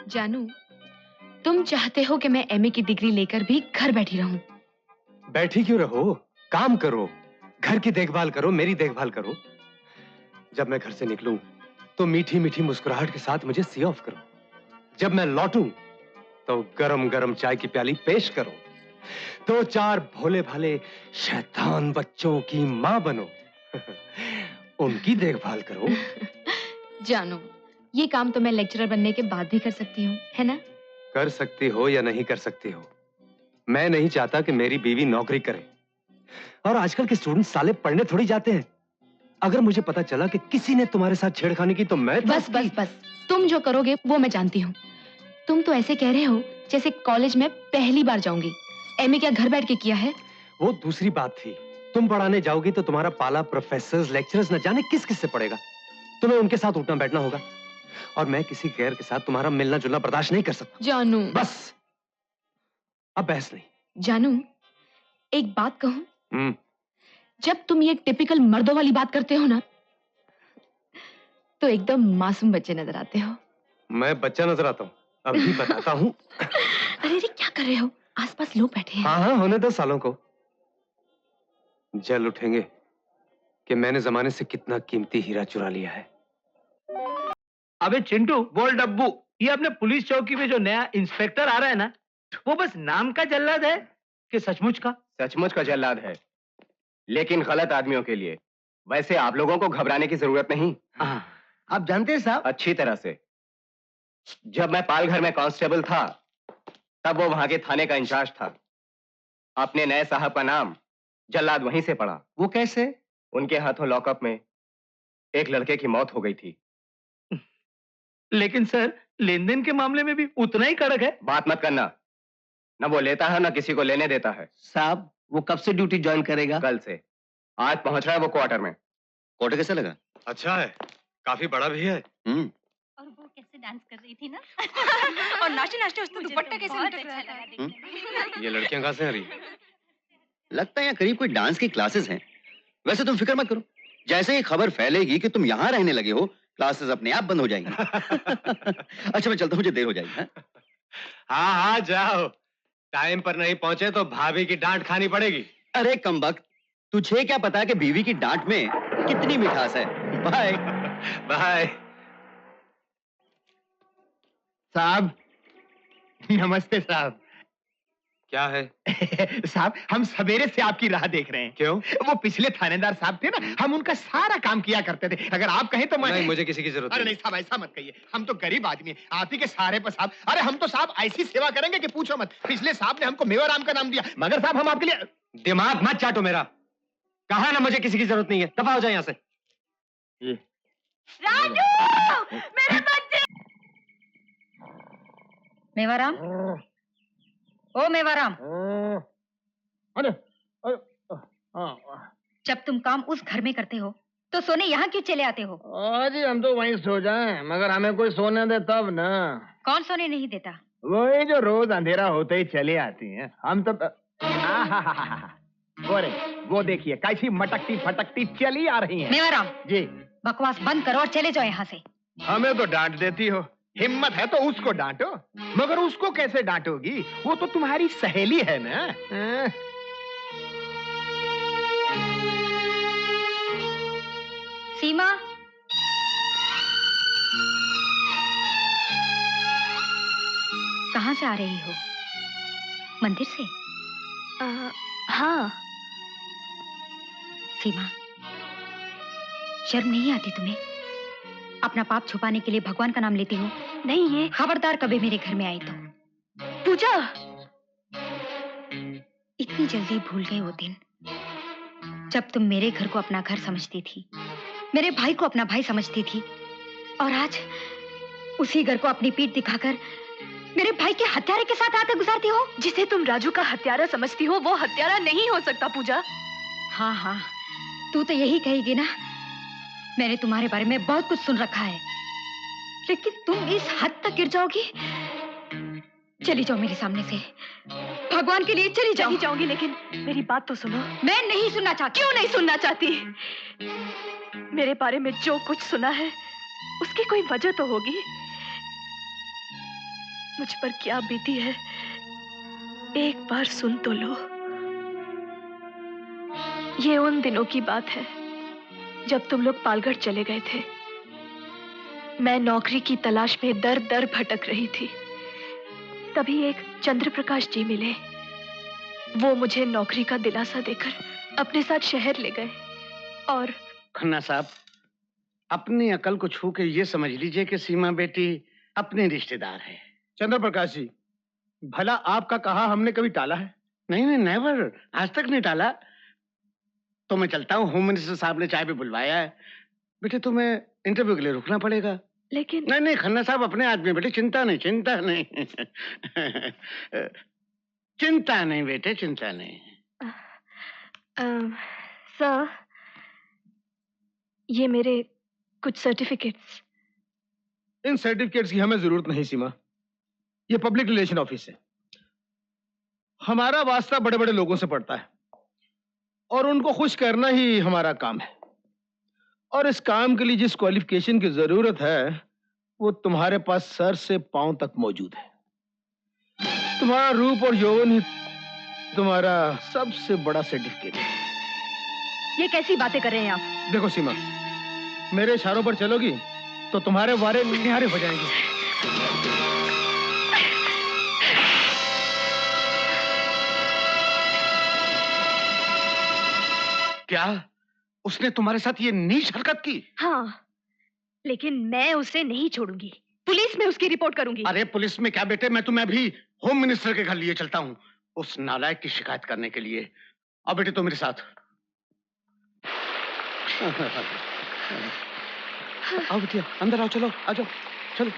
जानू, तुम चाहते हो कि मैं एमए की डिग्री लेकर भी घर बैठी रहूं? बैठी क्यों रहो? काम करो, घर की देखभाल करो, मेरी देखभाल करो। जब मैं घर से निकलूं तो मीठी मीठी मुस्कुराहट के साथ मुझे सी ऑफ करो। जब मैं लौटूं तो गरम गरम चाय की प्याली पेश करो। 2-4 भोले भाले शैतान बच्चों की मां बनो। उनकी देखभाल करो। जानू, ये काम तो मैं लेक्चरर बनने के बाद भी कर सकती हूँ, है ना? कर सकती हो या नहीं कर सकती हो, मैं नहीं चाहता कि मेरी बीवी नौकरी करे। और आजकल के स्टूडेंट साले पढ़ने थोड़ी जाते हैं। अगर मुझे पता चला कि किसी ने तुम्हारे साथ छेड़खानी की तो मैं बस बस बस, तुम जो करोगे वो मैं जानती हूँ। तुम तो ऐसे कह रहे हो जैसे कॉलेज में पहली बार जाऊंगी। एमए क्या घर बैठ के किया है? वो दूसरी बात थी। तुम पढ़ाने जाओगी तो तुम्हारा पाला प्रोफेसर्स, लेक्चरर्स न जाने किस किस से पड़ेगा। तुम्हें उनके साथ उठना बैठना होगा और मैं किसी गैर के साथ तुम्हारा मिलना जुलना बर्दाश्त नहीं कर सकता। जानू, बस, अब बहस नहीं। जानू, एक बात कहूं? जब तुम ये टिपिकल मर्दों वाली बात करते हो ना, तो एकदम मासूम बच्चे नजर आते हो। मैं बच्चा नजर आता हूँ? अभी बताता हूँ। अरे क्या कर रहे हो? आसपास लोग बैठे हैं। हाँ हाँ, होने दो सालों को। जल उठेंगे कि मैंने जमाने से कितना कीमती हीरा चुरा लिया है। अबे चिंटू, बोल डब्बू, ये अपने पुलिस चौकी में जो नया इंस्पेक्टर आ रहा है ना, वो बस नाम का जल्लाद है कि सचमुच का? सचमुच का जल्लाद है, लेकिन गलत आदमियों के लिए। वैसे आप लोगों को घबराने की जरूरत नहीं। आप जानते हैं साहब? अच्छी तरह से। जब मैं पालघर में कांस्टेबल था, तब वो वहां के थाने का इंचार्ज था। अपने नए साहब का नाम जल्लाद वहीं से पड़ा। वो कैसे? उनके हाथों लॉकअप में एक लड़के की मौत हो गई थी। लेकिन सर, लेन देन के मामले में भी उतना ही कड़क है। बात मत करना, न वो लेता है न किसी को लेने देता है। साहब, वो कब से ड्यूटी ज्वाइन करेगा? कल से। आज पहुंच रहा है वो क्वार्टर में। क्वार्टर कैसा लगा? अच्छा है, काफी बड़ा भी है। और वो कैसे डांस कर रही थी ना। और नाचते नाचते उसका दुपट्टा कैसे लटक रहा था। ये लड़कियां कहां से आ रही हैं? लगता है यहाँ करीब कोई डांस की क्लासेस हैं। वैसे तुम फिक्र मत करो, जैसे ही खबर फैलेगी कि तुम यहाँ रहने लगे हो, क्लासेस अपने आप बंद हो जाएंगी। अच्छा मैं चलता हूँ, मुझे देर हो जाएगी। हाँ हाँ जाओ, टाइम पर नहीं पहुंचे तो भाभी की डांट खानी पड़ेगी। अरे कमबख्त, तुझे क्या पता कि बीवी की डांट में कितनी मिठास है। Bye bye. साहब, नमस्ते साहब। क्या है? साहब, हम सवेरे से आपकी राह देख रहे हैं। क्यों? वो पिछले थानेदार साहब थे ना, हम उनका सारा काम किया करते थे। अगर आप कहें तो मैं... नहीं, मुझे किसी की जरूरत अरे नहीं साहब, ऐसा मत कहिए, हम तो गरीब आदमी हैं, आप ही के सहारे पर साहब। अरे हम तो साहब ऐसी सेवा करेंगे कि पूछो मत। पिछले साहब ने हमको मेवाराम का नाम दिया, मगर साहब हम आपके लिए... दिमाग मत चाटो मेरा। कहा ना मुझे किसी की जरूरत नहीं है, दफा हो जाए यहाँ से। राजू, मेरे बच्चे। मेवाराम, ओ मेवाराम, जब तुम काम उस घर में करते हो तो सोने यहाँ क्यों चले आते हो? जी हम तो वहीं सो जाएं, मगर हमें कोई सोने दे तब ना। कौन सोने नहीं देता? वही जो रोज अंधेरा होते ही चले आती हैं। हम तो वो देखिए कैसी मटकती फटकती चली आ रही हैं। मेवाराम जी, बकवास बंद करो और चले जाओ यहाँ से। हमें तो डांट देती हो, हिम्मत है तो उसको डांटो। मगर उसको कैसे डांटोगी, वो तो तुम्हारी सहेली है ना। सीमा, कहाँ से आ रही हो? मंदिर से? हाँ। सीमा, शर्म नहीं आती तुम्हें? अपना पाप छुपाने के लिए भगवान का नाम लेती हो? नहीं, ये खबरदार कभी मेरे घर में आई तो। पूजा, इतनी जल्दी भूल गए वो दिन जब तुम मेरे घर को अपना घर समझती थी, मेरे भाई को अपना भाई समझती थी, और आज उसी घर को अपनी पीठ दिखाकर मेरे भाई के हत्यारे के साथ आकर गुजारती हो। जिसे तुम राजू का हत्यारा समझती हो वो हत्यारा नहीं हो सकता पूजा। हाँ हाँ, तू तो यही कहेगी ना। मैंने तुम्हारे बारे में बहुत कुछ सुन रखा है, लेकिन तुम इस हद तक गिर जाओगी? चली जाओ मेरे सामने से, भगवान के लिए चली जाओ। चली जाऊंगी, लेकिन मेरी बात तो सुनो। मैं नहीं सुनना चाहती। क्यों नहीं सुनना चाहती? मेरे बारे में जो कुछ सुना है उसकी कोई वजह तो होगी। मुझ पर क्या बीती है एक बार सुन तो लो। ये उन दिनों की बात है जब तुम लोग पालगढ़ चले गए थे। मैं नौकरी की तलाश में दर दर भटक रही थी। तभी एक चंद्र प्रकाश जी मिले। वो मुझे नौकरी का दिलासा देकर अपने साथ शहर ले गए। और खन्ना साहब, अपनी अकल को छू के ये समझ लीजिए कि सीमा बेटी अपने रिश्तेदार है। चंद्र प्रकाश जी, भला आपका कहा हमने कभी टाला है? नहीं नहीं, नेवर, आज तक नहीं टाला। तो मैं चलता हूँ, होम मिनिस्टर साहब ने चाय पे बुलवाया है। बेटे तुम्हें इंटरव्यू के लिए रुकना पड़ेगा। लेकिन नहीं नहीं, खन्ना साहब अपने आदमी, बेटे चिंता नहीं, चिंता नहीं। चिंता नहीं बेटे, चिंता नहीं। सर, ये मेरे कुछ सर्टिफिकेट्स। इन सर्टिफिकेट्स की हमें जरूरत नहीं सीमा, ये पब्लिक रिलेशन ऑफिस है। हमारा वास्ता बड़े बड़े लोगों से पड़ता है और उनको खुश करना ही हमारा काम है। और इस काम के लिए जिस क्वालिफिकेशन की जरूरत है वो तुम्हारे पास सर से पांव तक मौजूद है। तुम्हारा रूप और यौवन ही तुम्हारा सबसे बड़ा सर्टिफिकेट है। ये कैसी बातें कर रहे हैं आप? देखो सीमा, मेरे इशारों पर चलोगी तो तुम्हारे वारे निहारे हो जाएंगे। क्या उसने तुम्हारे साथ ये नीच हरकत की? हाँ, लेकिन मैं उसे नहीं छोड़ूंगी। पुलिस में उसकी रिपोर्ट करूंगी। अरे पुलिस में क्या बेटे, मैं तुम्हें अभी होम मिनिस्टर के घर लिए चलता हूँ उस नालायक की शिकायत करने के लिए। आओ बेटे तुम मेरे साथ। आओ बेटिया, अंदर आओ, चलो आ जाओ, चलो।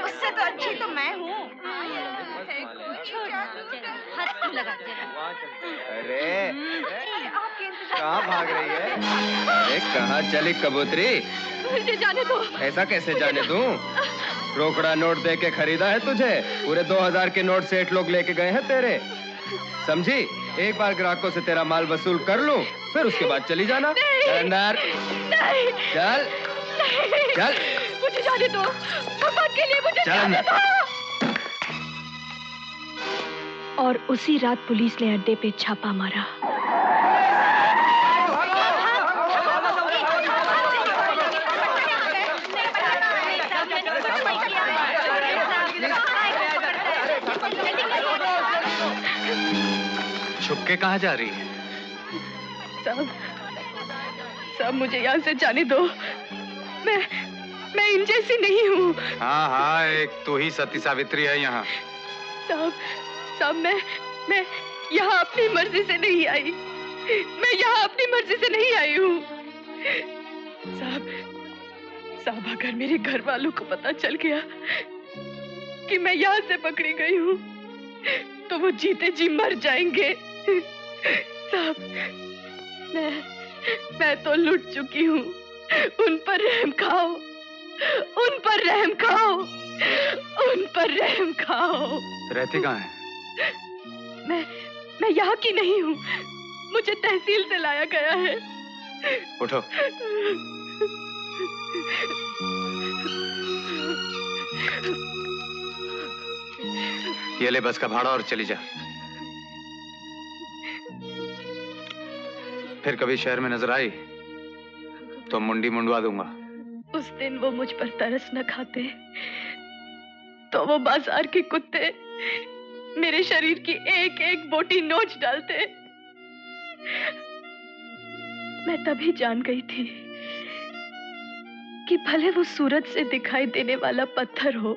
उससे तो अच्छी तो मैं हूँ। हाथ क्यों लगाते हो? अरे कहाँ भाग रही है? अरे कहाँ चली कबूतरी? मुझे जाने दो। ऐसा कैसे जाने दूं? रोकड़ा नोट दे के खरीदा है तुझे? पूरे 2000 के नोट सेठ लोग लेके गए हैं तेरे। समझी? एक बार ग्राहकों से तेरा माल वसूल कर लूं, फिर उसके बाद चली जाना। अंदर चल चल, मुझे जाने दो, भगवान के लिए मुझे जाने दो। और उसी रात पुलिस ने अड्डे पे छापा मारा। छुप के कहाँ जा रही है? साहब मुझे यहाँ से जाने दो। मैं इन जैसी नहीं हूँ। हाँ हाँ, एक तो ही सती सावित्री है यहाँ। साहब मैं यहाँ अपनी मर्जी से नहीं आई। मैं यहाँ अपनी मर्जी से नहीं आई हूँ। साहब अगर मेरे घर वालों को पता चल गया कि मैं यहाँ से पकड़ी गई हूँ तो वो जीते जी मर जाएंगे। साहब, मैं तो लुट चुकी हूँ। उन पर रहम खाओ, उन पर रहम खाओ, उन पर रहम खाओ। रहती कहाँ है? मैं यहाँ की नहीं हूँ, मुझे तहसील से लाया गया है। उठो। ये ले बस का भाड़ा और चली जा। फिर कभी शहर में नजर आई तो मुंडी मुंडवा दूंगा। उस दिन वो मुझ पर तरस न खाते तो वो बाजार के कुत्ते मेरे शरीर की एक एक बोटी नोच डालते। मैं तभी जान गई थी कि भले वो सूरज से दिखाई देने वाला पत्थर हो,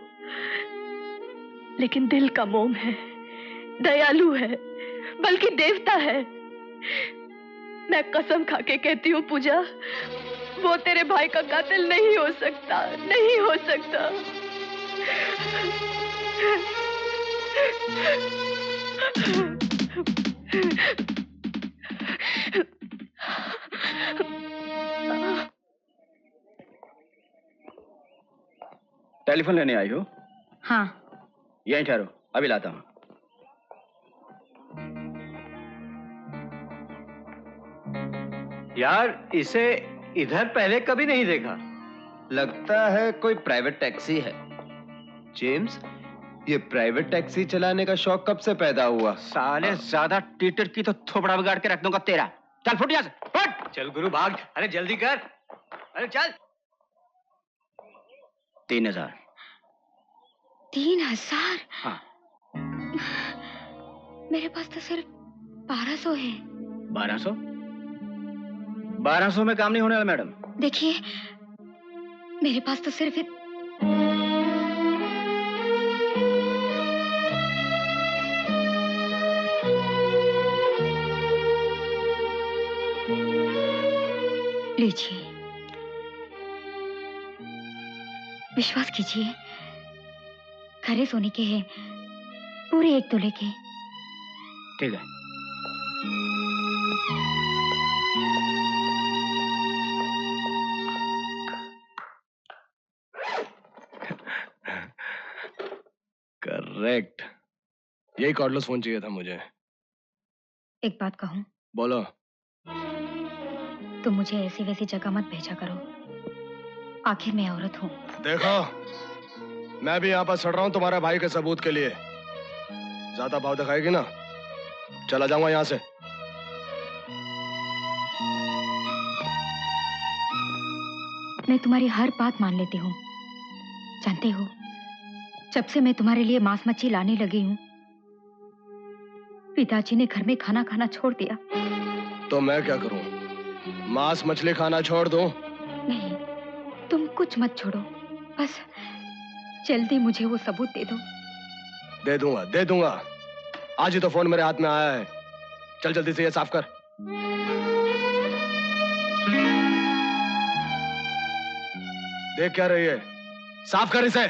लेकिन दिल का मोम है, दयालु है, बल्कि देवता है। मैं कसम खा के कहती हूँ पूजा, वो तेरे भाई का कातिल नहीं हो सकता, नहीं हो सकता। टेलीफोन लेने आई हो? हाँ। यहीं ठहरो, अभी लाता हूँ। यार, इसे इधर पहले कभी नहीं देखा। लगता है कोई प्राइवेट टैक्सी है। जेम्स, ये प्राइवेट टैक्सी चलाने का शौक कब से पैदा हुआ? साले ज्यादा टीटर की तो थोपड़ा बिगाड़ के रख दूंगा तेरा। चल फुट यहाँ से, फुट। चल गुरु भाग, अरे जल्दी कर, अरे चल। 3000। 3000? हाँ। मेरे पास तो सिर्फ 1200 है। 1200? 1200 में काम नहीं होने वाला मैडम। देखिए, मेरे पास तो सिर्फ लीजिए, विश्वास कीजिए, खरे सोने के हैं, पूरे 1 तोले के। ठीक है। करेक्ट, यही कॉर्डलेस फोन चाहिए था मुझे। एक बात कहूं? बोलो। तुम मुझे ऐसी वैसी जगह मत भेजा करो, आखिर मैं औरत हूँ। देखो, मैं भी यहाँ पर सड़ रहा हूँ तुम्हारे भाई के सबूत के लिए। ज्यादा भाव दिखाएगी ना, चला जाऊंगा यहाँ से। मैं तुम्हारी हर बात मान लेती हूँ। जानते हो, जब से मैं तुम्हारे लिए मांस मच्छी लाने लगी हूँ, पिताजी ने घर में खाना खाना छोड़ दिया। तो मैं क्या करूँ? मांस मछली खाना छोड़ दूं? नहीं, तुम कुछ मत छोड़ो, बस जल्दी मुझे वो सबूत दे दो। दे दूंगा, दे दूंगा। आज ही तो फोन मेरे हाथ में आया है। चल जल्दी से ये साफ कर। देख क्या रही है? साफ कर इसे।